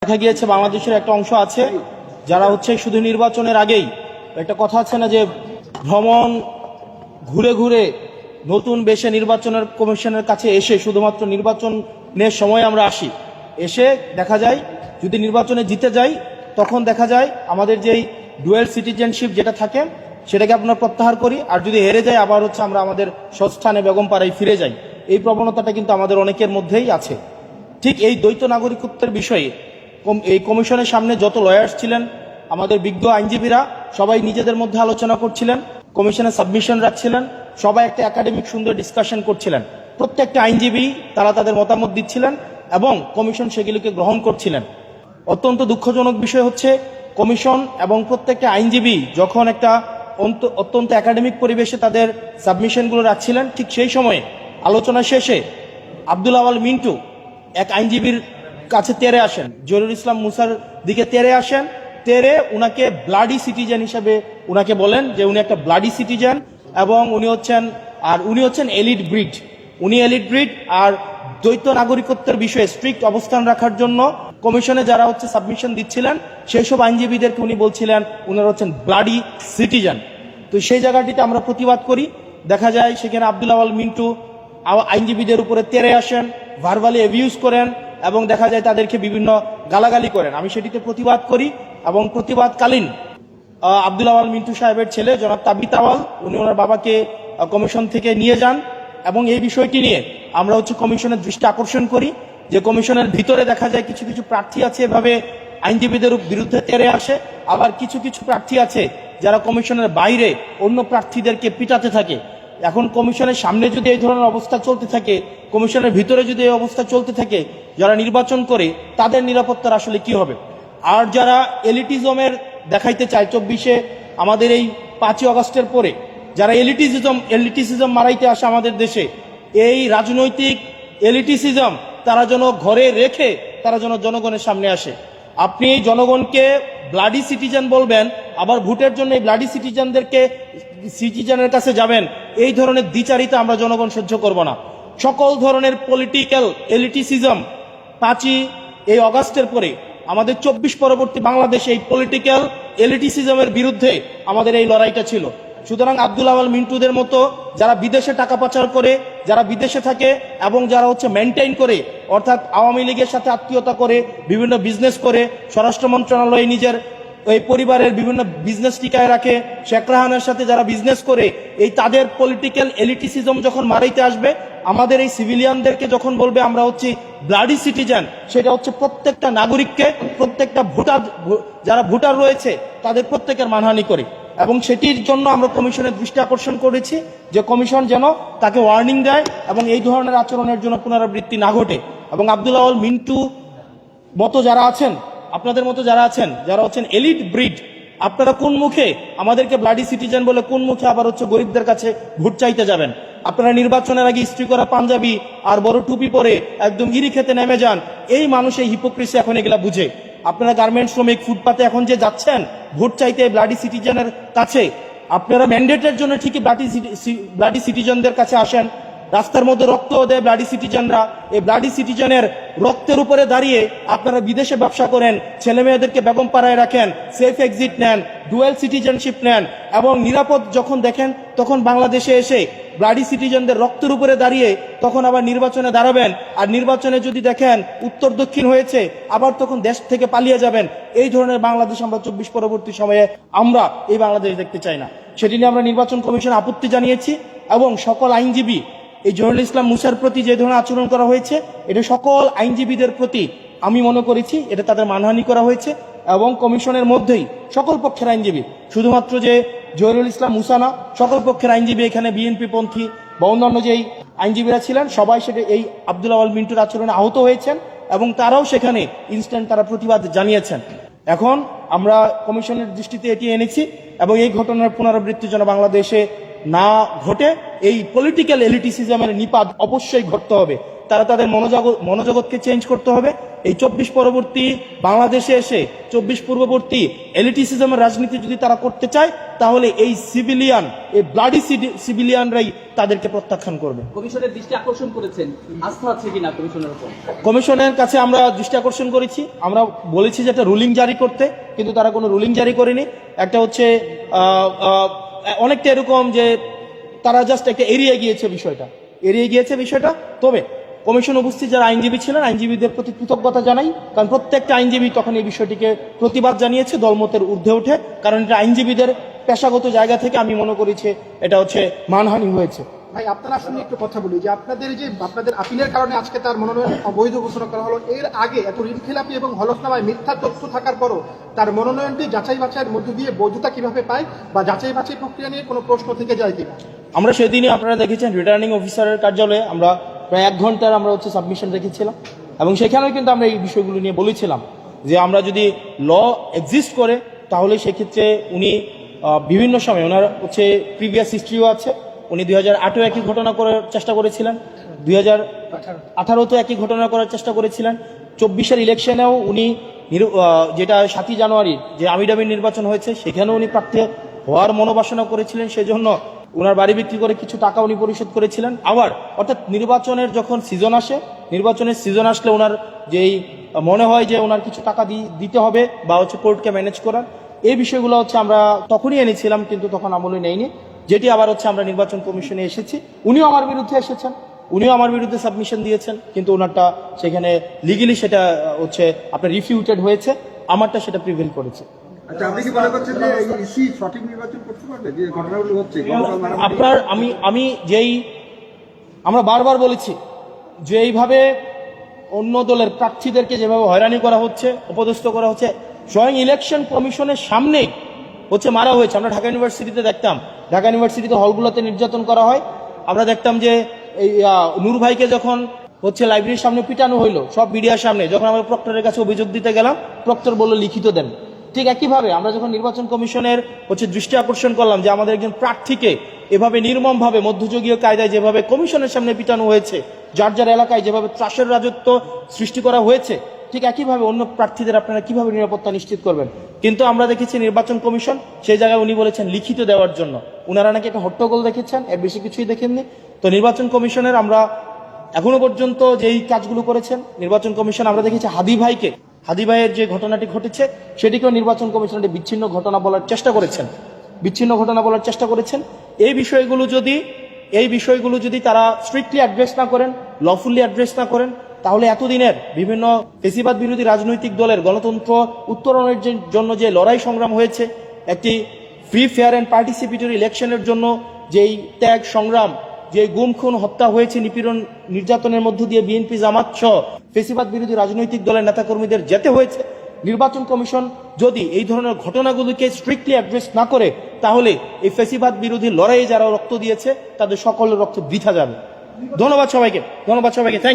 দেখা গিয়েছে বাংলাদেশের একটা অংশ আছে যারা হচ্ছে শুধু নির্বাচনের আগেই, একটা কথা আছে না যে ভ্রমণ ঘুরে ঘুরে নতুন বেশে নির্বাচনের কমিশনের কাছে এসে শুধুমাত্র নির্বাচনের সময় আমরা আসি, এসে দেখা যায় যদি নির্বাচনে জিতে যাই তখন দেখা যায় আমাদের যেই ডুয়েল সিটিজেনশিপ যেটা থাকে সেটাকে আপনার প্রত্যাহার করি, আর যদি হেরে যাই আবার হচ্ছে আমরা আমাদের স্বস্থানে বেগমপাড়ায় ফিরে যাই। এই প্রবণতাটা কিন্তু আমাদের অনেকের মধ্যেই আছে। ঠিক এই দ্বৈত নাগরিকত্বের বিষয়ে এই কমিশনের সামনে যত লয়ার্স ছিলেন, আমাদের বিজ্ঞ আইনজীবীরা সবাই নিজেদের মধ্যে আলোচনা করছিলেন, কমিশনে সাবমিশন রাখছিলেন, সবাই একটা একাডেমিক সুন্দর ডিসকাশন করছিলেন। প্রত্যেকটা আইনজীবী তারা তাদের মতামত দিচ্ছিলেন এবং কমিশন সেগুলিকে গ্রহণ করছিলেন। অত্যন্ত দুঃখজনক বিষয় হচ্ছে কমিশন এবং প্রত্যেকটা আইনজীবী যখন একটা অত্যন্ত একাডেমিক পরিবেশে তাদের সাবমিশনগুলো রাখছিলেন, ঠিক সেই সময়ে আলোচনা শেষে আব্দুল আওয়াল মিন্টু এক আইনজীবীর কাছে তেরে আসেন, জহিরুল ইসলাম মুসার দিকে তেরে আসেন, তেরে উনাকে ব্লাডি সিটিজেন হিসেবে উনাকে বলেন যে উনি একটা ব্লাডি সিটিজেন এবং উনি হচ্ছেন এলিট ব্রিড, উনি এলিট ব্রিড। আর দ্বৈত নাগরিকত্বের বিষয়ে স্ট্রিক্ট অবস্থান রাখার জন্য কমিশনে যারা হচ্ছে সাবমিশন দিচ্ছিলেন সেই সব আইনজীবীদেরকে উনি বলছিলেন উনারা হচ্ছেন ব্লাডি সিটিজেন। তো সেই জায়গাটিতে আমরা প্রতিবাদ করি, দেখা যায় সেখানে আব্দুল আওয়াল মিন্টু আইনজীবীদের উপরে তেরে আসেন, ভার্বালি অ্যাবিউজ করেন এবং দেখা যায় তাদেরকে বিভিন্ন গালাগালি করেন। আমি সেটিতে প্রতিবাদ করি এবং প্রতিবাদকালীন আব্দুল আওয়াল মিন্টু সাহেবের ছেলে জনাব তাবিত আওয়াল উনি ওনার বাবাকে কমিশন থেকে নিয়ে যান এবং এই বিষয়টি নিয়ে আমরা হচ্ছে কমিশনের দৃষ্টি আকর্ষণ করি যে কমিশনের ভিতরে দেখা যায় কিছু কিছু প্রার্থী আছে এভাবে আইনজীবীদের বিরুদ্ধে তেরে আসে, আবার কিছু কিছু প্রার্থী আছে যারা কমিশনের বাইরে অন্য প্রার্থীদেরকে পিটাতে থাকে। এখন কমিশনের সামনে যদি এই ধরনের অবস্থা চলতে থাকে, কমিশনের ভিতরে যদি এই অবস্থা চলতে থাকে, যারা নির্বাচন করে তাদের নিরাপত্তার আসলে কি হবে? আর যারা এলিটিজমের দেখাইতে চায় 24-এ আমাদের এই 5ই আগস্টের পরে যারা এলিটিসিজম মারাইতে আসে আমাদের দেশে, এই রাজনৈতিক এলিটিসিজম তারা যেন ঘরে রেখে তারা যেন জনগণের সামনে আসে। আপনি এই জনগণকে ব্লাডি সিটিজেন বলবেন, আবার ভোটের জন্য এই ব্লাডি সিটিজেনের কাছে যাবেন, এই ধরনের দ্বিচারিতা আমরা জনগণ সহ্য করব না। সকল ধরনের পলিটিক্যাল এলিটিসিজম 5ই এই আগস্টের পরে আমাদের 24 পরবর্তী বাংলাদেশে এই পলিটিক্যাল এলিটিসিজমের বিরুদ্ধে আমাদের এই লড়াইটা ছিল। সুতরাং আব্দুল আওয়াল মিন্টুদের মতো যারা বিদেশে টাকা পাচার করে, যারা বিদেশে থাকে এবং যারা হচ্ছে মেনটেইন করে, অর্থাৎ আওয়ামী লীগের সাথে আত্মীয়তা করে বিভিন্ন বিজনেস করে, স্বরাষ্ট্র মন্ত্রণালয়ে নিজের এই পরিবারের বিভিন্ন বিজনেস টিকায় রাখে, শেখ রাহানের সাথে যারা বিজনেস করে, এই তাদের পলিটিক্যাল এলিটিসিজম যখন মারাইতে আসবে, আমাদের এই সিভিলিয়ানদেরকে যখন বলবে আমরা হচ্ছি ব্লাডি সিটিজেন, সেটা হচ্ছে প্রত্যেকটা নাগরিককে, প্রত্যেকটা যারা ভোটার রয়েছে তাদের প্রত্যেকের মানহানি করে। এবং সেটির জন্য আমরা কমিশনের দৃষ্টি আকর্ষণ করেছি যে কমিশন যেন তাকে ওয়ার্নিং দেয় এবং এই ধরনের আচরণের জন্য পুনরাবৃত্তি না ঘটে। এবং আব্দুল আওয়াল মিন্টু মতো যারা আছেন, আপনাদের মতো যারা আছেন, যারা হচ্ছেন এলিট ব্রিড, আপনারা কোন মুখে আমাদেরকে ব্লাডি সিটিজেন বলে কোন মুখে আবার হচ্ছে গরিবদের কাছে ভোট চাইতে যাবেন? আপনারা নির্বাচনের আগে ইস্ত্রি করা পাঞ্জাবি আর বড় টুপি পরে একদম ইরি খেতে নেমে যান। এই মানুষ এই হিপোক্রেসি এখন এগুলা বুঝে। আপনারা গার্মেন্টস শ্রমিক ফুটপাতে এখন যে যাচ্ছেন ভোট চাইতে ব্লাডি সিটিজেনের কাছে, আপনারা ম্যান্ডেটের জন্য ঠিকই ব্লাডি সিটিজেনদের কাছে আসেন, রাস্তার মধ্যে রক্ত দেয় ব্লাডি সিটিজেনরা, এই ব্লাডি সিটিজেনের রক্তের উপরে দাঁড়িয়ে আপনারা বিদেশে ব্যবসা করেন, ছেলে মেয়েদেরকে বেগমপাড়ায় রাখেন, সেফ এক্সিট নেন, ডুয়েল সিটিজেনশিপ নেন এবং নিরাপদ যখন দেখেন তখন বাংলাদেশে এসে ব্লাডি সিটিজেনদের রক্তের উপরে দাঁড়িয়ে তখন আবার নির্বাচনে দাঁড়াবেন। আর নির্বাচনে যদি দেখেন উত্তর দক্ষিণ হয়েছে আবার তখন দেশ থেকে পালিয়ে যাবেন। এই ধরনের বাংলাদেশ আমরা 24 পরবর্তী সময়ে আমরা এই বাংলাদেশ দেখতে চাই না। সেটি নিয়ে আমরা নির্বাচন কমিশনে আপত্তি জানিয়েছি এবং সকল আইনজীবী এই জহিরুল ইসলাম মুসার প্রতি যে ধরনের আচরণ করা হয়েছে এটা সকল আইনজীবীদের প্রতি আমি মনে করেছি এটা তাদের মানহানি করা হয়েছে। এবং কমিশনের মধ্যেই সকল পক্ষের আইনজীবী, শুধুমাত্র যে জহিরুল ইসলাম মুসা না, সকল পক্ষের আইনজীবী, এখানে বিএনপি পন্থী বা অন্যান্য যেই আইনজীবীরা ছিলেন সবাই সেটা এই আব্দুল আওয়াল মিন্টুর আচরণে আহত হয়েছেন এবং তারাও সেখানে ইনস্ট্যান্ট তারা প্রতিবাদ জানিয়েছেন। এখন আমরা কমিশনের দৃষ্টিতে এটি এনেছি এবং এই ঘটনার পুনরাবৃত্তি যেন বাংলাদেশে না ঘটে, এই পলিটিক্যাল এলিটিসিজমের নিপাত অবশ্যই ঘটতে হবে। তারা তাদের মনোজগৎকে চেঞ্জ করতে হবে এই 24 পরবর্তী বাংলাদেশে এসে 24 পূর্ববর্তী এলিটিসিজমের রাজনীতি যদি তারা করতে চায়, তাহলে এই সিভিলিয়ান, এই ব্লাডি সিভিলিয়ানরাই তাদেরকে প্রত্যাখ্যান করবে। কমিশনের দৃষ্টি আকর্ষণ করেছেন, আস্থা আছে কিনা কমিশনের উপর? কমিশনের কাছে আমরা দৃষ্টি আকর্ষণ করেছি, আমরা বলেছি যে একটা রুলিং জারি করতে, কিন্তু তারা কোনো রুলিং জারি করেনি। একটা হচ্ছে অনেকটা এরকম যে তারা জাস্ট একটা এড়িয়ে গিয়েছে বিষয়টা। তবে কমিশন উপস্থিত যারা আইনজীবী ছিলেন, আইনজীবীদের প্রতি কৃতজ্ঞতা জানাই, কারণ প্রত্যেকটা আইনজীবী তখন এই বিষয়টিকে প্রতিবাদ জানিয়েছে দলমতের ঊর্ধ্বে উঠে, কারণ এটা আইনজীবীদের পেশাগত জায়গা থেকে আমি মনে করেছি এটা হচ্ছে মানহানি হয়েছে। ভাই, আপনারা আসলে একটু কথা বলি যে আপনাদের আপিলের কারণে আজকে তার মনোনয়ন অবৈধ ঘোষণা করা হলো। এর আগে এত ঋণখেলাপি এবং হলফনামায় মিথ্যা তথ্য থাকার পরও তার মনোনয়নটি যাচাই বাছাইয়ের মধ্য দিয়ে বৈধতা কিভাবে পায়, বা যাচাই বাছাই প্রক্রিয়া নিয়ে কোনো প্রশ্ন থেকে যায় কিনা? আমরা সেদিনই আপনারা দেখেছেন রিটার্নিং অফিসারের কার্যালয়ে আমরা প্রায় 1 ঘন্টার আমরা হচ্ছে সাবমিশন রেখেছিলাম, এবং সেখানেও কিন্তু আমরা এই বিষয়গুলো নিয়ে বলেছিলাম যে আমরা যদি ল এক্সিস্ট করে তাহলে সেক্ষেত্রে উনি বিভিন্ন সময় ওনার হচ্ছে প্রিভিয়াস হিস্ট্রিও আছে। উনি 2008 একই ঘটনা করার চেষ্টা করেছিলেন, 2018 একই ঘটনা করার চেষ্টা করেছিলেন, 24-এর ইলেকশনেও উনি যেটা 7ই জানুয়ারি যে আমিডামি নির্বাচন হয়েছে সেখানেও উনি প্রার্থী হওয়ার মনোবাসনা করেছিলেন, সেজন্য ওনার বাড়ি বিক্রি করে কিছু টাকা উনি পরিশোধ করেছিলেন। আবার অর্থাৎ নির্বাচনের যখন সিজন আসে, নির্বাচনের সিজন আসলে ওনার যেই মনে হয় যে ওনার কিছু টাকা দিতে হবে বা হচ্ছে কোর্টকে ম্যানেজ করার, এই বিষয়গুলো হচ্ছে আমরা তখনই এনেছিলাম, কিন্তু তখন আমলে নেইনি, যেটি আবার হচ্ছে আমরা নির্বাচন কমিশনে এসেছি। উনিও আমার বিরুদ্ধে এসেছেন, উনিও আমার বিরুদ্ধে সাবমিশন দিয়েছেন, কিন্তু ওনারটা সেখানে লিগেলি সেটা হচ্ছে আপনার রিফিউটেড হয়েছে, আমারটা সেটা প্রিভেল করেছে। আচ্ছা, আপনি কি মনে করছেন যে ইসি সঠিক নির্বাচন করতে পারবে যে ঘটনাগুলো হচ্ছে? আপনার আমি আমরা বারবার বলেছি যে এইভাবে অন্য দলের প্রার্থীদেরকে যেভাবে হয়রানি করা হচ্ছে, অপদস্থ করা হচ্ছে, স্বয়ং ইলেকশন কমিশনের সামনেই হচ্ছে মারা হয়েছে। আমরা ঢাকা ইউনিভার্সিটিতে দেখতাম, ঢাকা ইউনিভার্সিটিতে হলগুলোতে নির্যাতন করা হয়। আমরা দেখতাম যে এই নূর ভাইকে যখন হচ্ছে লাইব্রেরির সামনে পিটানো হইলো সব মিডিয়ার সামনে, যখন আমরা প্রক্টরের কাছে অভিযোগ দিতে গেলাম, প্রক্টর বললো লিখিত দেন। ঠিক একইভাবে আমরা যখন নির্বাচন কমিশনের হচ্ছে দৃষ্টি আকর্ষণ করলাম যে আমাদের একজন প্রার্থীকে এভাবে নির্মমভাবে মধ্যযুগীয় কায়দায় যেভাবে কমিশনের সামনে পিটানো হয়েছে, যার যার এলাকায় যেভাবে ত্রাসের রাজত্ব সৃষ্টি করা হয়েছে, ঠিক একইভাবে অন্য প্রার্থীদের আপনারা কিভাবে নিরাপত্তা নিশ্চিত করবেন? কিন্তু আমরা দেখেছি নির্বাচন কমিশন সেই জায়গায় উনি বলেছেন লিখিত দেওয়ার জন্য, উনারা নাকি একটা হট্টগোল দেখেছেন, এর বেশি কিছুই দেখেননি। তো নির্বাচন কমিশনের আমরা এখনো পর্যন্ত যেই কাজগুলো করেছেন, নির্বাচন কমিশন আমরা দেখেছি হাদি ভাইয়ের যে ঘটনাটি ঘটেছে সেটিকেও নির্বাচন কমিশন বিচ্ছিন্ন ঘটনা বলার চেষ্টা করেছেন। এই বিষয়গুলো যদি তারা স্ট্রিক্টলি অ্যাড্রেস না করেন, লফুল্লি অ্যাড্রেস না করেন, তাহলে এতদিনের বিভিন্ন ফেসিবাদ বিরোধী রাজনৈতিক দলের গণতন্ত্র উত্তরণের জন্য যে লড়াই সংগ্রাম হয়েছে, একটি ফ্রি ফেয়ার অ্যান্ড পার্টিসিপেটরি ইলেকশনের জন্য যেই ত্যাগ সংগ্রাম, যে গুম খুন হত্যা হয়েছে, নিপীড়ন নির্যাতনের মধ্য দিয়ে বিএনপি জামাত সহ ফেসিবাদ বিরোধী রাজনৈতিক দলের নেতাকর্মীদের যেতে হয়েছে, নির্বাচন কমিশন যদি এই ধরনের ঘটনাগুলিকে স্ট্রিক্টলি অ্যাড্রেস না করে, তাহলে এই ফেসিবাদ বিরোধী লড়াইয়ে যারা রক্ত দিয়েছে তাদের সকলের রক্ত বৃথা যাবে। ধন্যবাদ সবাইকে, থ্যাংক ইউ।